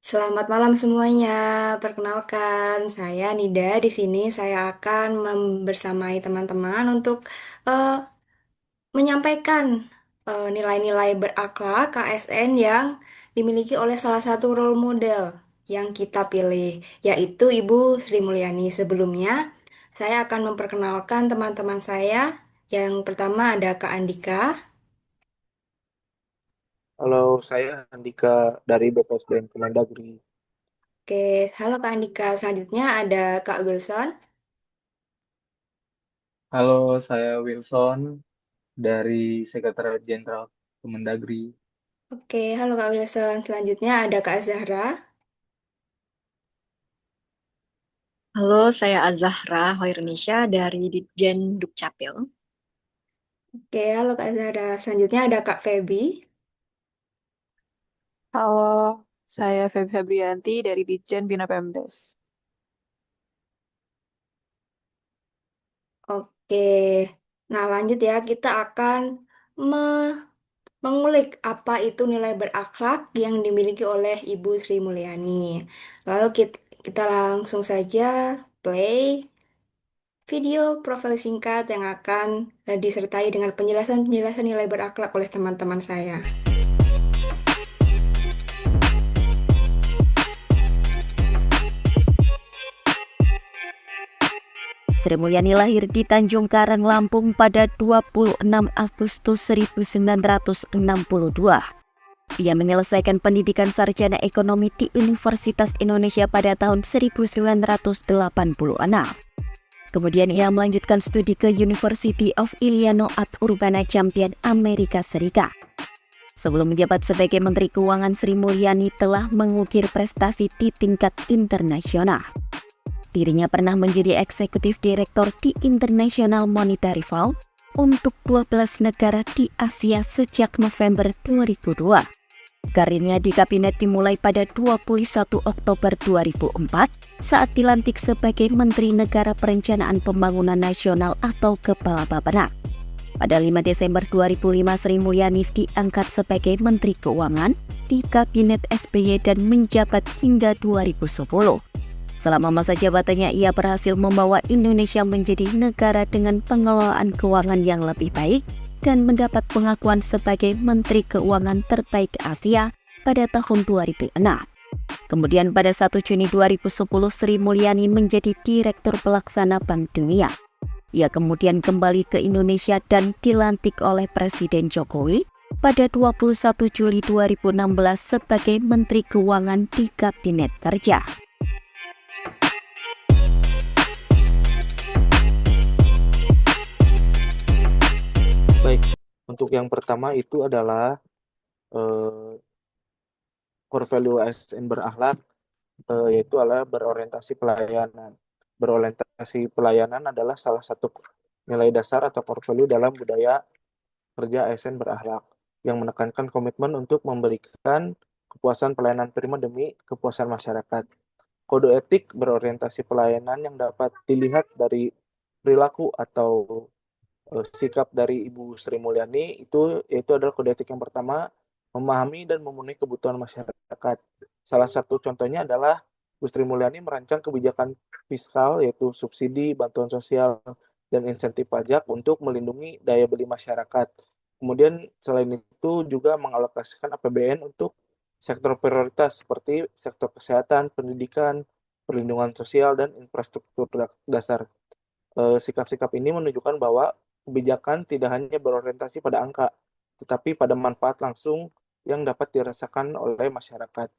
Selamat malam semuanya. Perkenalkan, saya Nida. Di sini saya akan bersamai teman-teman untuk eh, menyampaikan nilai-nilai berakhlak KSN yang dimiliki oleh salah satu role model yang kita pilih, yaitu Ibu Sri Mulyani. Sebelumnya, saya akan memperkenalkan teman-teman saya. Yang pertama ada Kak Andika. Halo, saya Andika dari BPSDM Kemendagri. Oke, halo Kak Andika. Selanjutnya ada Kak Wilson. Halo, saya Wilson dari Sekretariat Jenderal Kemendagri. Oke, halo Kak Wilson. Selanjutnya ada Kak Zahra. Halo, saya Azahra Hoirnisha dari Ditjen Dukcapil. Oke, halo Kak Zahra. Selanjutnya ada Kak Feby. Halo, saya Feby Febrianti dari Ditjen Bina Pemdes. Oke, nah lanjut ya. Kita akan mengulik apa itu nilai berakhlak yang dimiliki oleh Ibu Sri Mulyani. Lalu kita langsung saja play video profil singkat yang akan disertai dengan penjelasan-penjelasan nilai berakhlak oleh teman-teman saya. Sri Mulyani lahir di Tanjung Karang, Lampung pada 26 Agustus 1962. Ia menyelesaikan pendidikan sarjana ekonomi di Universitas Indonesia pada tahun 1986. Kemudian ia melanjutkan studi ke University of Illinois at Urbana-Champaign, Amerika Serikat. Sebelum menjabat sebagai Menteri Keuangan, Sri Mulyani telah mengukir prestasi di tingkat internasional. Dirinya pernah menjadi eksekutif direktur di International Monetary Fund untuk 12 negara di Asia sejak November 2002. Karirnya di kabinet dimulai pada 21 Oktober 2004 saat dilantik sebagai Menteri Negara Perencanaan Pembangunan Nasional atau Kepala Bappenas. Pada 5 Desember 2005, Sri Mulyani diangkat sebagai Menteri Keuangan di Kabinet SBY dan menjabat hingga 2010. Selama masa jabatannya, ia berhasil membawa Indonesia menjadi negara dengan pengelolaan keuangan yang lebih baik dan mendapat pengakuan sebagai Menteri Keuangan terbaik Asia pada tahun 2006. Kemudian pada 1 Juni 2010, Sri Mulyani menjadi Direktur Pelaksana Bank Dunia. Ia kemudian kembali ke Indonesia dan dilantik oleh Presiden Jokowi pada 21 Juli 2016 sebagai Menteri Keuangan di Kabinet Kerja. Baik, untuk yang pertama itu adalah core value ASN berakhlak, yaitu adalah berorientasi pelayanan. Berorientasi pelayanan adalah salah satu nilai dasar atau core value dalam budaya kerja ASN berakhlak yang menekankan komitmen untuk memberikan kepuasan pelayanan prima demi kepuasan masyarakat. Kode etik berorientasi pelayanan yang dapat dilihat dari perilaku atau sikap dari Ibu Sri Mulyani itu yaitu adalah kode etik yang pertama, memahami dan memenuhi kebutuhan masyarakat. Salah satu contohnya adalah Ibu Sri Mulyani merancang kebijakan fiskal yaitu subsidi, bantuan sosial, dan insentif pajak untuk melindungi daya beli masyarakat. Kemudian selain itu juga mengalokasikan APBN untuk sektor prioritas seperti sektor kesehatan, pendidikan, perlindungan sosial, dan infrastruktur dasar. Sikap-sikap ini menunjukkan bahwa kebijakan tidak hanya berorientasi pada angka, tetapi pada manfaat langsung yang dapat dirasakan oleh masyarakat.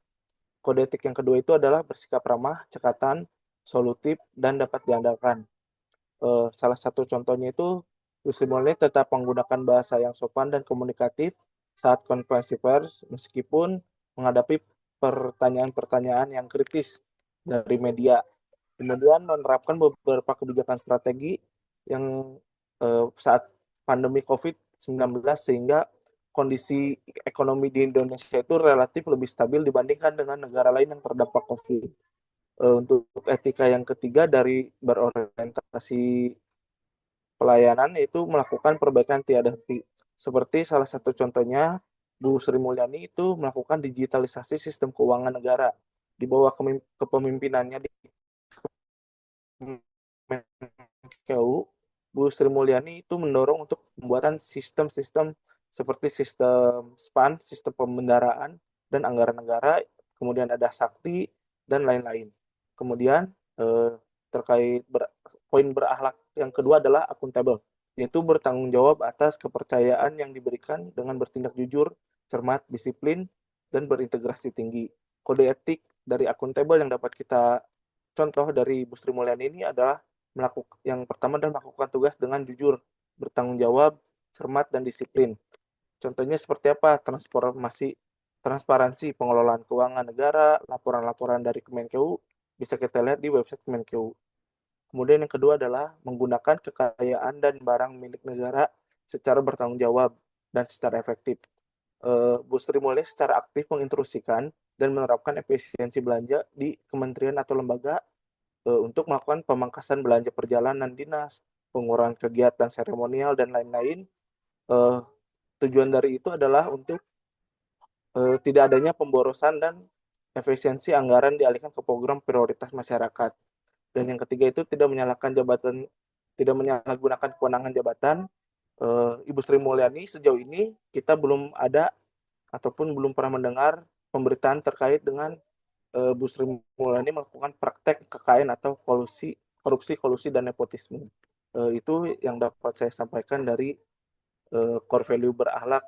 Kode etik yang kedua itu adalah bersikap ramah, cekatan, solutif, dan dapat diandalkan. Salah satu contohnya itu, Yusri Mulyani tetap menggunakan bahasa yang sopan dan komunikatif saat konferensi pers, meskipun menghadapi pertanyaan-pertanyaan yang kritis dari media. Kemudian menerapkan beberapa kebijakan strategi yang saat pandemi COVID-19 sehingga kondisi ekonomi di Indonesia itu relatif lebih stabil dibandingkan dengan negara lain yang terdampak COVID. Untuk etika yang ketiga dari berorientasi pelayanan yaitu melakukan perbaikan tiada henti. Seperti salah satu contohnya, Bu Sri Mulyani itu melakukan digitalisasi sistem keuangan negara di bawah kepemimpinannya di Kemenkeu, Bu Sri Mulyani itu mendorong untuk pembuatan sistem-sistem seperti sistem SPAN, sistem pembendaraan dan anggaran negara, kemudian ada sakti dan lain-lain. Kemudian terkait poin berakhlak yang kedua adalah akuntabel, yaitu bertanggung jawab atas kepercayaan yang diberikan dengan bertindak jujur, cermat, disiplin, dan berintegrasi tinggi. Kode etik dari akuntabel yang dapat kita contoh dari Bu Sri Mulyani ini adalah yang pertama adalah melakukan tugas dengan jujur, bertanggung jawab, cermat, dan disiplin. Contohnya seperti apa? Transparansi pengelolaan keuangan negara, laporan-laporan dari Kemenkeu bisa kita lihat di website Kemenkeu. Kemudian yang kedua adalah menggunakan kekayaan dan barang milik negara secara bertanggung jawab dan secara efektif. Bu Sri Mulyani secara aktif mengintrusikan dan menerapkan efisiensi belanja di kementerian atau lembaga untuk melakukan pemangkasan belanja perjalanan dinas, pengurangan kegiatan seremonial, dan lain-lain. Tujuan dari itu adalah untuk tidak adanya pemborosan dan efisiensi anggaran dialihkan ke program prioritas masyarakat. Dan yang ketiga itu tidak menyalahgunakan kewenangan jabatan. Ibu Sri Mulyani sejauh ini kita belum ada ataupun belum pernah mendengar pemberitaan terkait dengan Bu Sri Mulyani melakukan praktek kekayaan atau korupsi, dan nepotisme. Itu yang dapat saya sampaikan dari core value berakhlak,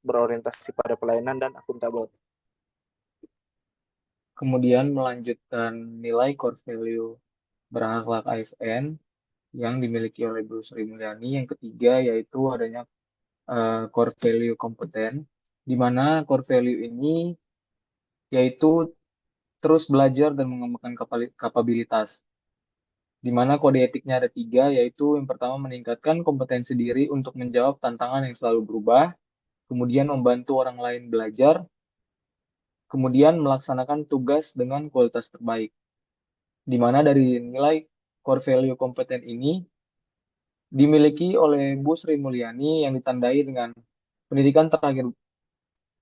berorientasi pada pelayanan dan akuntabel. Kemudian melanjutkan nilai core value berakhlak ASN yang dimiliki oleh Bu Sri Mulyani. Yang ketiga yaitu adanya core value kompeten, di mana core value ini yaitu terus belajar dan mengembangkan kapabilitas. Di mana kode etiknya ada 3, yaitu yang pertama meningkatkan kompetensi diri untuk menjawab tantangan yang selalu berubah, kemudian membantu orang lain belajar, kemudian melaksanakan tugas dengan kualitas terbaik. Di mana dari nilai core value kompeten ini dimiliki oleh Bu Sri Mulyani yang ditandai dengan pendidikan terakhir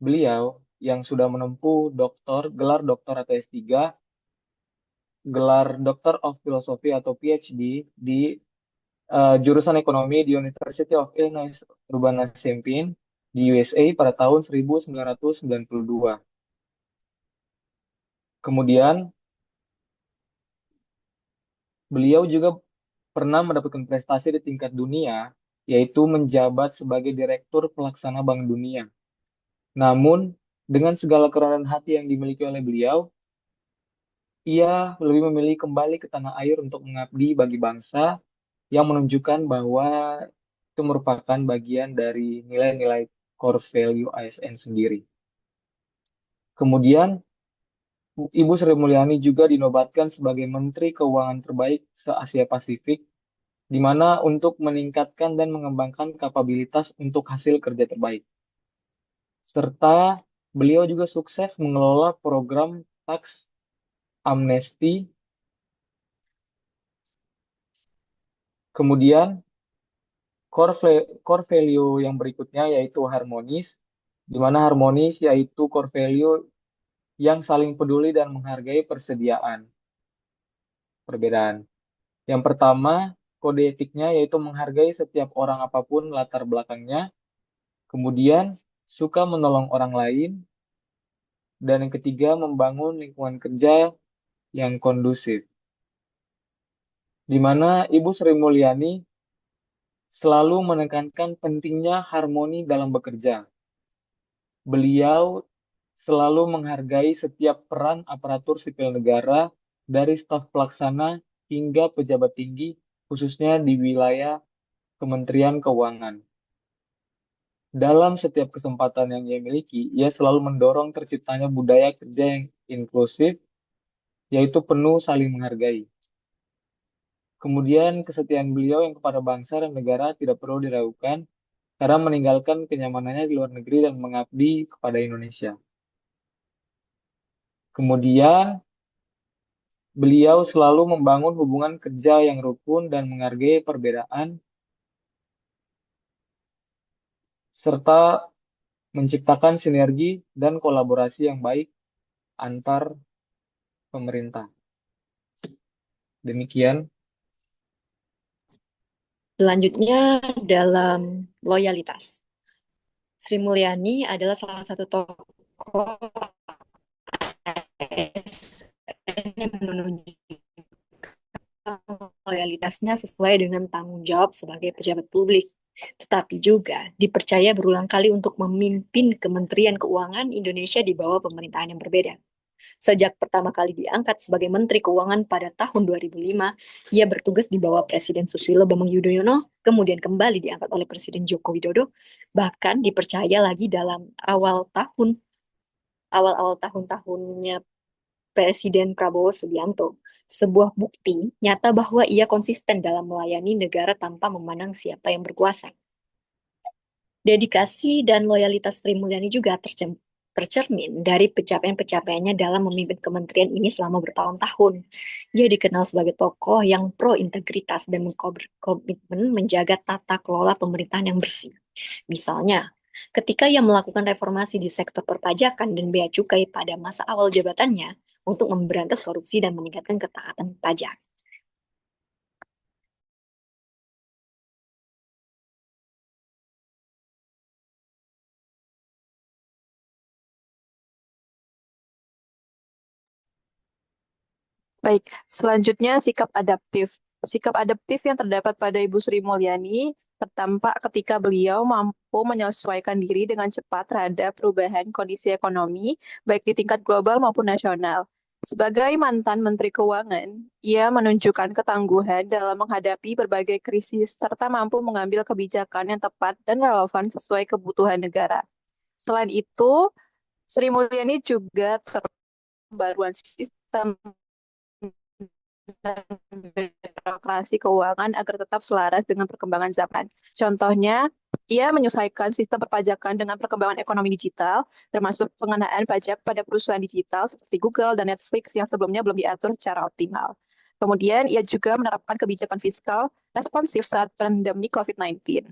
beliau yang sudah menempuh gelar doktor atau S3, gelar Doctor of Philosophy atau PhD di jurusan ekonomi di University of Illinois Urbana-Champaign di USA pada tahun 1992. Kemudian beliau juga pernah mendapatkan prestasi di tingkat dunia, yaitu menjabat sebagai Direktur Pelaksana Bank Dunia. Namun, dengan segala kerenan hati yang dimiliki oleh beliau, ia lebih memilih kembali ke tanah air untuk mengabdi bagi bangsa, yang menunjukkan bahwa itu merupakan bagian dari nilai-nilai core value ASN sendiri. Kemudian, Ibu Sri Mulyani juga dinobatkan sebagai Menteri Keuangan terbaik se-Asia Pasifik, di mana untuk meningkatkan dan mengembangkan kapabilitas untuk hasil kerja terbaik. Serta beliau juga sukses mengelola program tax amnesty. Kemudian core value yang berikutnya yaitu harmonis, di mana harmonis yaitu core value yang saling peduli dan menghargai perbedaan. Yang pertama, kode etiknya yaitu menghargai setiap orang apapun latar belakangnya, kemudian suka menolong orang lain, dan yang ketiga membangun lingkungan kerja yang kondusif. Di mana Ibu Sri Mulyani selalu menekankan pentingnya harmoni dalam bekerja. Beliau selalu menghargai setiap peran aparatur sipil negara dari staf pelaksana hingga pejabat tinggi, khususnya di wilayah Kementerian Keuangan. Dalam setiap kesempatan yang ia miliki, ia selalu mendorong terciptanya budaya kerja yang inklusif, yaitu penuh saling menghargai. Kemudian kesetiaan beliau yang kepada bangsa dan negara tidak perlu diragukan, karena meninggalkan kenyamanannya di luar negeri dan mengabdi kepada Indonesia. Kemudian, beliau selalu membangun hubungan kerja yang rukun dan menghargai perbedaan, serta menciptakan sinergi dan kolaborasi yang baik antar pemerintah. Demikian. Selanjutnya dalam loyalitas. Sri Mulyani adalah salah satu tokoh ASN yang menunjukkan loyalitasnya sesuai dengan tanggung jawab sebagai pejabat publik, tetapi juga dipercaya berulang kali untuk memimpin Kementerian Keuangan Indonesia di bawah pemerintahan yang berbeda. Sejak pertama kali diangkat sebagai Menteri Keuangan pada tahun 2005, ia bertugas di bawah Presiden Susilo Bambang Yudhoyono, kemudian kembali diangkat oleh Presiden Joko Widodo, bahkan dipercaya lagi dalam awal-awal tahun-tahunnya Presiden Prabowo Subianto. Sebuah bukti nyata bahwa ia konsisten dalam melayani negara tanpa memandang siapa yang berkuasa. Dedikasi dan loyalitas Sri Mulyani juga tercermin dari pencapaian-pencapaiannya dalam memimpin kementerian ini selama bertahun-tahun. Ia dikenal sebagai tokoh yang pro integritas dan berkomitmen menjaga tata kelola pemerintahan yang bersih. Misalnya, ketika ia melakukan reformasi di sektor perpajakan dan bea cukai pada masa awal jabatannya untuk memberantas korupsi dan meningkatkan ketaatan pajak. Baik, selanjutnya sikap adaptif. Sikap adaptif yang terdapat pada Ibu Sri Mulyani tertampak ketika beliau mampu menyesuaikan diri dengan cepat terhadap perubahan kondisi ekonomi, baik di tingkat global maupun nasional. Sebagai mantan Menteri Keuangan, ia menunjukkan ketangguhan dalam menghadapi berbagai krisis serta mampu mengambil kebijakan yang tepat dan relevan sesuai kebutuhan negara. Selain itu, Sri Mulyani juga pembaruan sistem dan birokrasi keuangan agar tetap selaras dengan perkembangan zaman. Contohnya, ia menyesuaikan sistem perpajakan dengan perkembangan ekonomi digital, termasuk pengenaan pajak pada perusahaan digital seperti Google dan Netflix yang sebelumnya belum diatur secara optimal. Kemudian, ia juga menerapkan kebijakan fiskal responsif saat pandemi COVID-19.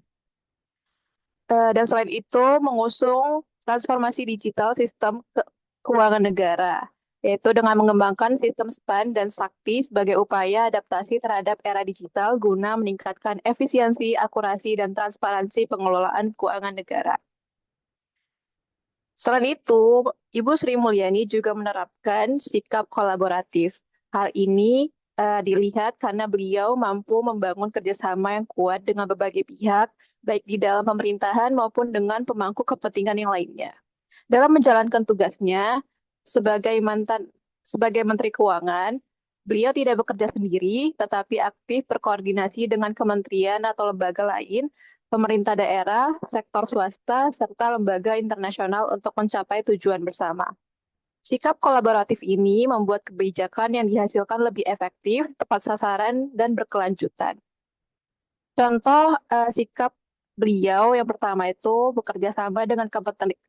Dan selain itu, mengusung transformasi digital sistem keuangan negara, yaitu dengan mengembangkan sistem SPAN dan SAKTI sebagai upaya adaptasi terhadap era digital guna meningkatkan efisiensi, akurasi, dan transparansi pengelolaan keuangan negara. Selain itu, Ibu Sri Mulyani juga menerapkan sikap kolaboratif. Hal ini dilihat karena beliau mampu membangun kerjasama yang kuat dengan berbagai pihak, baik di dalam pemerintahan maupun dengan pemangku kepentingan yang lainnya. Dalam menjalankan tugasnya sebagai Menteri Keuangan, beliau tidak bekerja sendiri, tetapi aktif berkoordinasi dengan kementerian atau lembaga lain, pemerintah daerah, sektor swasta, serta lembaga internasional untuk mencapai tujuan bersama. Sikap kolaboratif ini membuat kebijakan yang dihasilkan lebih efektif, tepat sasaran, dan berkelanjutan. Contoh sikap beliau yang pertama itu bekerja sama dengan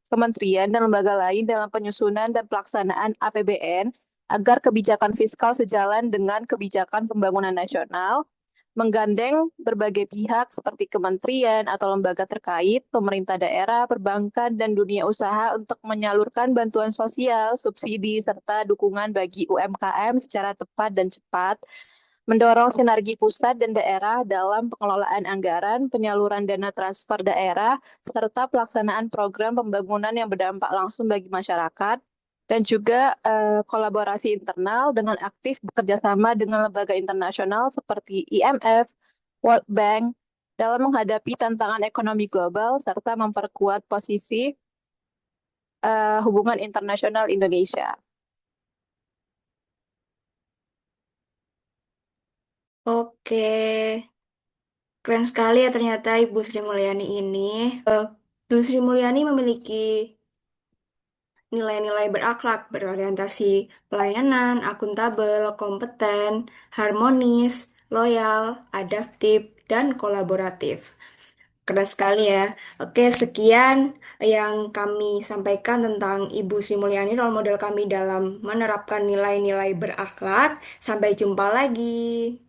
kementerian dan lembaga lain dalam penyusunan dan pelaksanaan APBN agar kebijakan fiskal sejalan dengan kebijakan pembangunan nasional, menggandeng berbagai pihak seperti kementerian atau lembaga terkait, pemerintah daerah, perbankan, dan dunia usaha untuk menyalurkan bantuan sosial, subsidi, serta dukungan bagi UMKM secara tepat dan cepat, mendorong sinergi pusat dan daerah dalam pengelolaan anggaran, penyaluran dana transfer daerah, serta pelaksanaan program pembangunan yang berdampak langsung bagi masyarakat, dan juga kolaborasi internal dengan aktif bekerja sama dengan lembaga internasional seperti IMF, World Bank, dalam menghadapi tantangan ekonomi global, serta memperkuat posisi hubungan internasional Indonesia. Oke, keren sekali ya ternyata Ibu Sri Mulyani ini. Ibu Sri Mulyani memiliki nilai-nilai berakhlak, berorientasi pelayanan, akuntabel, kompeten, harmonis, loyal, adaptif, dan kolaboratif. Keren sekali ya. Oke, sekian yang kami sampaikan tentang Ibu Sri Mulyani, role model kami dalam menerapkan nilai-nilai berakhlak. Sampai jumpa lagi.